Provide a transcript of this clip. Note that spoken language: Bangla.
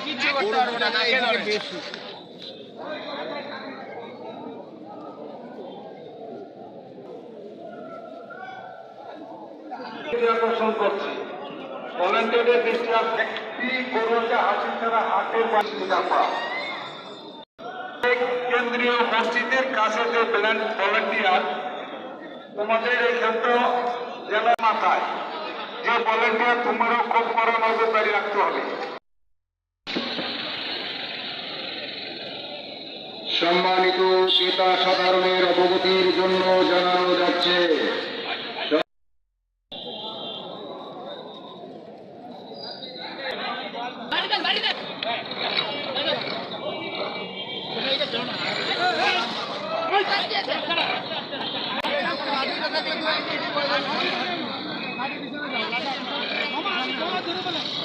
কিছু করতে পারবো না বেশি আকর্ষণ করছি ভলেন্টিয়ারদের দৃষ্টি একটি গরুকে হাসি ছাড়া হাটের বাসিন্দা পাওয়া কেন্দ্রীয় মসজিদের কাছে যে ভলেন্টিয়ার তোমাদের এই ক্ষেত্র জেলা মাথায় যে ভলেন্টিয়ার তোমারও খুব বড় নজরদারি রাখতে হবে। সম্মানিত ক্রেতা সাধারণের অবগতির জন্য জানানো যাচ্ছে